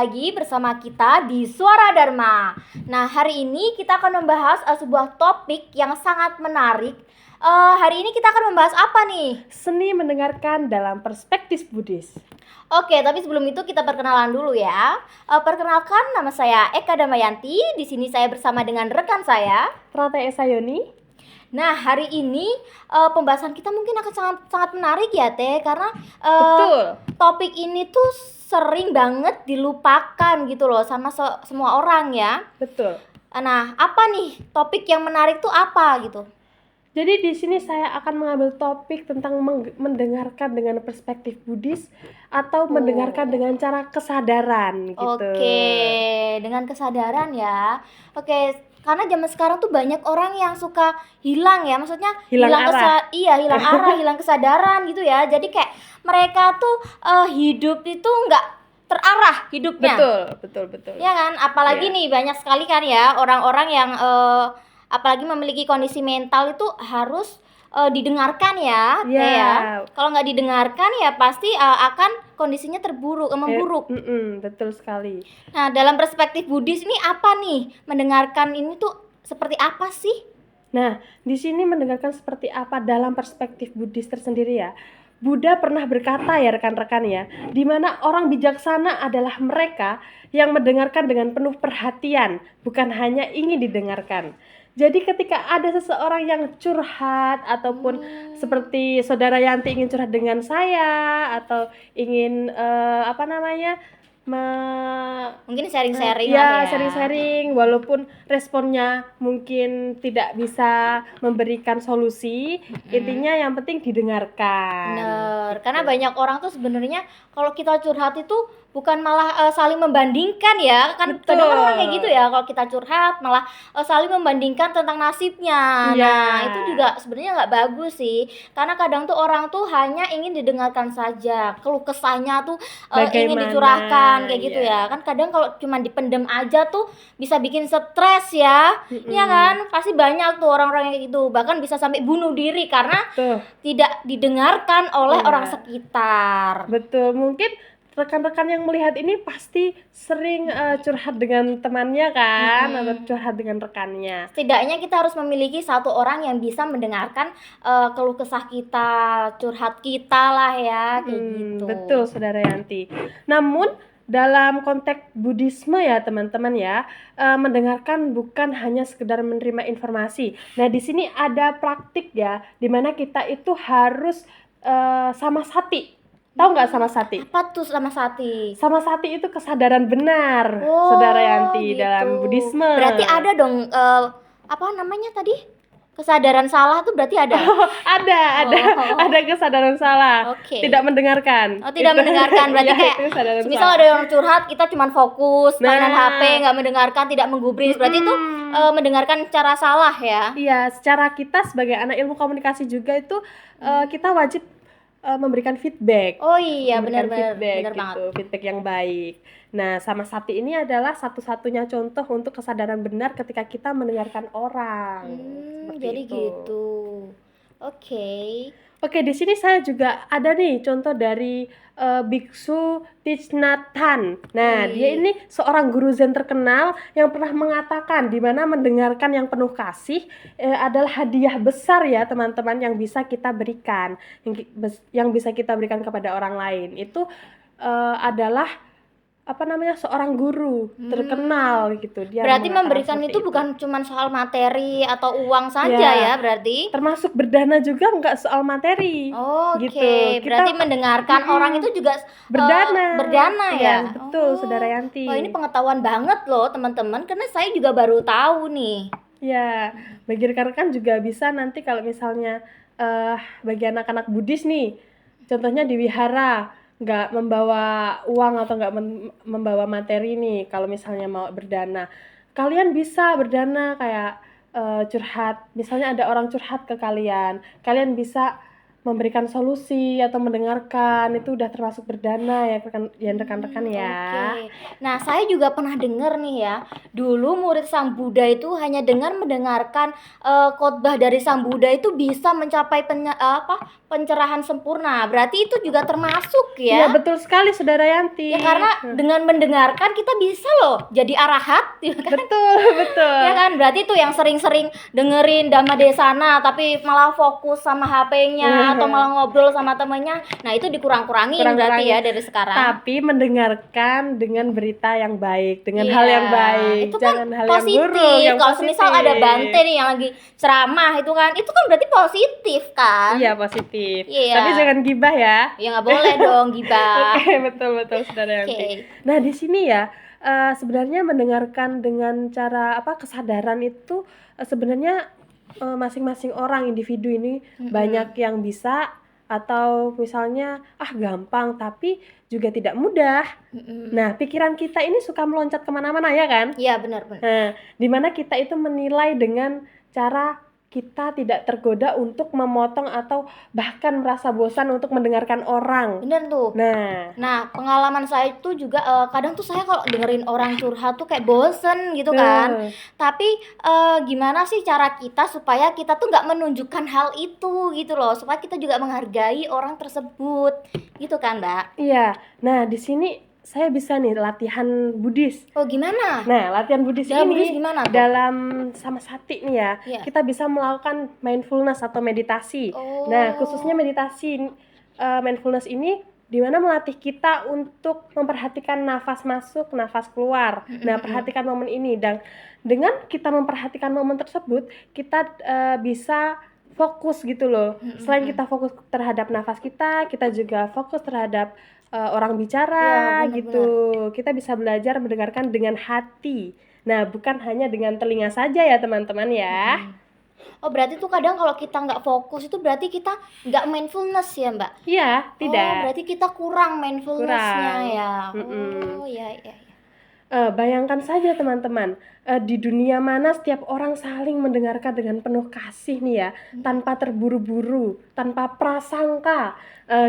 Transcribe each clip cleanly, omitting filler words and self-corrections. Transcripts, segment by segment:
lagi bersama kita di Suara Dharma. Nah, hari ini kita akan membahas sebuah topik yang sangat menarik. Hari ini kita akan membahas apa nih? Seni mendengarkan dalam perspektif Buddhis. Oke, tapi sebelum itu kita perkenalan dulu ya. Perkenalkan, nama saya Eka Damayanti. Di sini saya bersama dengan rekan saya, Rata Esayoni. Nah, hari ini pembahasan kita mungkin akan sangat menarik ya, Teh, karena Betul. topik ini tuh sering banget dilupakan gitu loh sama semua orang ya. Betul. Nah, apa nih topik yang menarik tuh apa gitu? Jadi di sini saya akan mengambil topik tentang mendengarkan dengan perspektif Buddhis atau mendengarkan dengan cara kesadaran gitu. Oke, dengan kesadaran ya. Oke, karena zaman sekarang tuh banyak orang yang suka hilang ya, maksudnya Hilang arah. hilang arah, hilang kesadaran gitu ya. Jadi kayak mereka tuh hidup itu nggak terarah hidupnya. Betul. Ya kan, apalagi Iya. nih banyak sekali kan ya orang-orang yang apalagi memiliki kondisi mental itu harus didengarkan ya, Teh Iya. ya. Kalau nggak didengarkan ya pasti akan kondisinya memburuk. Betul sekali. Nah, dalam perspektif Buddhis ini apa nih? Mendengarkan ini tuh seperti apa sih? Nah, di sini mendengarkan seperti apa dalam perspektif Buddhis tersendiri ya. Buddha pernah berkata ya rekan-rekan ya, di mana orang bijaksana adalah mereka yang mendengarkan dengan penuh perhatian, bukan hanya ingin didengarkan. Jadi ketika ada seseorang yang curhat ataupun seperti saudara Yanti ingin curhat dengan saya atau ingin Mungkin sharing-sharing lah ya ya. sharing-sharing walaupun responnya mungkin tidak bisa memberikan solusi, intinya yang penting didengarkan. Bener, karena banyak orang tuh sebenarnya kalau kita curhat itu bukan malah saling membandingkan ya, kan Betul. kadang orang kayak gitu ya, kalau kita curhat malah saling membandingkan tentang nasibnya. Iya. Nah, itu juga sebenarnya nggak bagus sih, karena kadang tuh orang tuh hanya ingin didengarkan saja, keluh kesahnya tuh ingin Bagaimana, dicurahkan kayak gitu ya. ya. Kan kadang kalau cuma dipendem aja tuh bisa bikin stres ya. Iya kan? Pasti banyak tuh orang-orang yang kayak gitu, bahkan bisa sampai bunuh diri karena Tuh, tidak didengarkan oleh Iya. orang sekitar. betul. Mungkin rekan-rekan yang melihat ini pasti sering curhat dengan temannya kan, atau curhat dengan rekannya. Setidaknya kita harus memiliki satu orang yang bisa mendengarkan keluh kesah kita, curhat kita lah ya, kayak gitu. Betul, Saudara Yanti. Namun dalam konteks Buddhisme ya teman-teman ya, mendengarkan bukan hanya sekedar menerima informasi. Nah di sini ada praktik ya, dimana kita itu harus sama sati. Tahu nggak sama sati? Apa tuh sama sati? Sama sati itu kesadaran benar, Saudara Yanti, gitu. dalam Buddhisme. Berarti ada dong apa namanya tadi? Kesadaran salah tuh berarti ada. Ada kesadaran salah. Oke. Tidak mendengarkan. Oh, tidak mendengarkan berarti Ya, kayak itu kesadaran misal salah. ada orang curhat kita cuma fokus mainan Nah. HP, nggak mendengarkan, tidak menggubris, berarti itu mendengarkan cara salah ya. Iya, secara kita sebagai anak ilmu komunikasi juga itu kita wajib memberikan feedback. Oh iya, Memberikan benar feedback banget. gitu, feedback yang baik. Nah, sama sati ini adalah satu-satunya contoh untuk kesadaran benar ketika kita mendengarkan orang. Seperti Jadi itu. gitu. Oke, di sini saya juga ada nih contoh dari Biksu Thich Nhat Hanh. Nah, dia ini seorang guru Zen terkenal yang pernah mengatakan di mana mendengarkan yang penuh kasih adalah hadiah besar ya teman-teman yang bisa kita berikan, yang bisa kita berikan kepada orang lain. Itu adalah seorang guru terkenal gitu. Dia Berarti mengatakan memberikan seperti itu bukan cuma soal materi atau uang saja ya berarti. termasuk berdana juga nggak soal materi. Oke, Gitu. berarti mendengarkan orang itu juga berdana ya. Iya, betul, Saudara Yanti. Wah, ini pengetahuan banget loh teman-teman, karena saya juga baru tahu nih. Ya, bagi rekan-rekan juga bisa nanti kalau misalnya bagi anak-anak Buddhis nih, contohnya di wihara nggak membawa uang atau nggak membawa materi nih, kalau misalnya mau berdana, kalian bisa berdana kayak curhat. Misalnya ada orang curhat ke kalian bisa memberikan solusi atau mendengarkan itu udah termasuk berdana ya rekan-rekan ya. Oke. Nah, saya juga pernah dengar nih ya. Dulu murid Sang Buddha itu hanya dengan mendengarkan khotbah dari Sang Buddha itu bisa mencapai pencerahan sempurna. Berarti itu juga termasuk Iya, ya. betul sekali Saudara Yanti. Ya karena dengan mendengarkan kita bisa loh jadi arahat, ya kan? Betul, betul. Ya kan, berarti tuh yang sering-sering dengerin Dhammadesana tapi malah fokus sama HP-nya atau malah ngobrol sama temennya. Nah, itu dikurang-kurangin berarti ya dari sekarang. Tapi mendengarkan dengan berita yang baik, dengan Iya, hal yang baik, itu kan jangan hal positif. yang buruk, yang Kalau positif. semisal ada Bante nih yang lagi ceramah itu kan berarti positif kan? Iya, positif. Iya. Tapi jangan gibah ya. Ya nggak boleh dong gibah. Oke, betul Saudara Yanti. Oke. Nah, di sini ya sebenarnya mendengarkan dengan cara kesadaran itu sebenarnya masing-masing orang individu ini banyak yang bisa atau misalnya gampang tapi juga tidak mudah. Nah, pikiran kita ini suka meloncat kemana-mana ya kan? Iya, benar. Nah, dimana kita itu menilai dengan cara kita tidak tergoda untuk memotong atau bahkan merasa bosan untuk mendengarkan orang. Bener tuh. Nah, pengalaman saya itu juga kadang tuh saya kalau dengerin orang curhat tuh kayak bosen gitu kan. Tapi gimana sih cara kita supaya kita tuh nggak menunjukkan hal itu gitu loh, supaya kita juga menghargai orang tersebut gitu kan, Mbak? Iya. Nah, di sini saya bisa nih latihan Buddhis. Oh, gimana? Nah, latihan Buddhis Dalam ini Buddhis gimana tuh? dalam samasati nih ya, Iya. kita bisa melakukan mindfulness atau meditasi. Oh. Nah, khususnya meditasi mindfulness ini di mana melatih kita untuk memperhatikan nafas masuk, nafas keluar. Nah, perhatikan momen ini, dan dengan kita memperhatikan momen tersebut, kita bisa fokus gitu loh. Selain kita fokus terhadap nafas kita juga fokus terhadap orang bicara Iya, benar, gitu. Kita bisa belajar mendengarkan dengan hati. Nah, bukan hanya dengan telinga saja ya teman-teman ya. Oh, berarti tuh kadang kalau kita nggak fokus itu berarti kita nggak mindfulness ya, Mbak? Iya, tidak. Oh, berarti kita kurang mindfulness-nya ya. Mm-mm. Oh, iya. Bayangkan saja teman-teman, di dunia mana setiap orang saling mendengarkan dengan penuh kasih nih ya, tanpa terburu-buru, tanpa prasangka.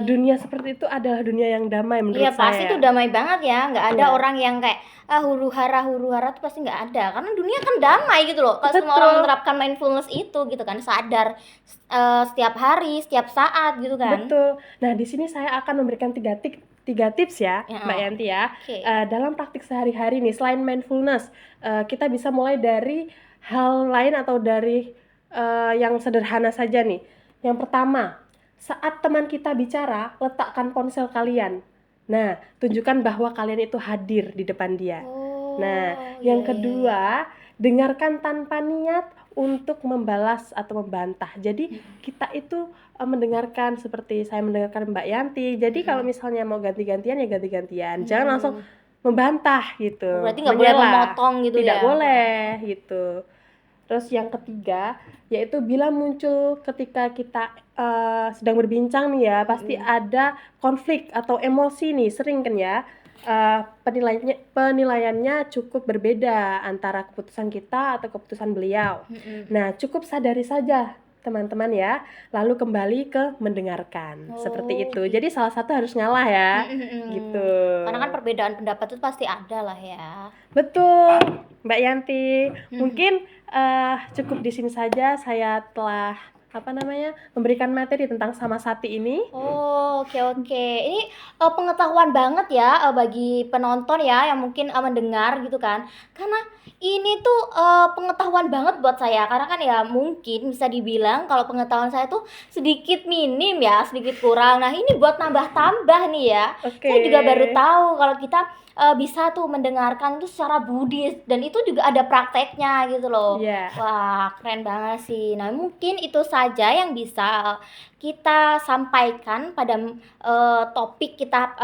Dunia seperti itu adalah dunia yang damai menurut Iya, saya. pasti tuh damai banget ya, nggak ada Iya. orang yang kayak huru-hara tuh pasti nggak ada, karena dunia kan damai gitu loh. Kalau semua Betul. orang menerapkan mindfulness itu gitu kan, sadar setiap hari, setiap saat gitu kan. Betul. Nah, di sini saya akan memberikan tiga tips ya, Ya. Mbak Yanti ya. Oke. Dalam praktik sehari-hari nih, selain mindfulness, kita bisa mulai dari hal lain atau dari yang sederhana saja nih. Yang pertama, saat teman kita bicara, letakkan ponsel kalian. Nah, tunjukkan bahwa kalian itu hadir di depan dia. Oh, Nah, iya, yang iya. kedua, dengarkan tanpa niat untuk membalas atau membantah. Jadi kita itu mendengarkan seperti saya mendengarkan Mbak Yanti. Jadi kalau misalnya mau ganti-gantian ya ganti-gantian. Jangan langsung membantah gitu. Berarti nggak boleh Menyela. memotong gitu Tidak ya? boleh gitu. Terus yang ketiga, yaitu bila muncul ketika kita sedang berbincang nih ya, pasti ada konflik atau emosi nih, sering kan ya. Penilaiannya cukup berbeda antara keputusan kita atau keputusan beliau. Nah, cukup sadari saja teman-teman ya, lalu kembali ke mendengarkan. Seperti itu. Jadi salah satu harus ngalah ya. Gitu. Karena kan perbedaan pendapat itu pasti ada lah ya. Betul, Mbak Yanti. Mungkin cukup di sini saja, saya telah memberikan materi tentang samasati ini. Oh, oke. Ini pengetahuan banget ya bagi penonton ya yang mungkin mendengar gitu kan. Karena ini tuh pengetahuan banget buat saya. Karena kan ya mungkin bisa dibilang kalau pengetahuan saya tuh sedikit minim ya, sedikit kurang. Nah, ini buat tambah-tambah nih ya. Oke. Saya juga baru tahu kalau kita bisa tuh mendengarkan itu secara Buddhis, dan itu juga ada prakteknya gitu loh. Iya. Wah, keren banget sih. Nah, mungkin itu saja yang bisa kita sampaikan pada topik kita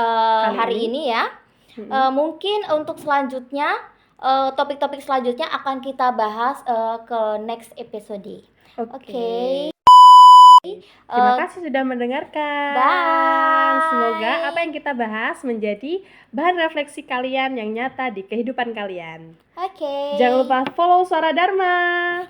hari ini ya. Mungkin untuk selanjutnya topik-topik selanjutnya akan kita bahas ke next episode. Oke. Terima kasih sudah mendengarkan. Bye. Semoga apa yang kita bahas menjadi bahan refleksi kalian yang nyata di kehidupan kalian. Oke. Jangan lupa follow Suara Dharma.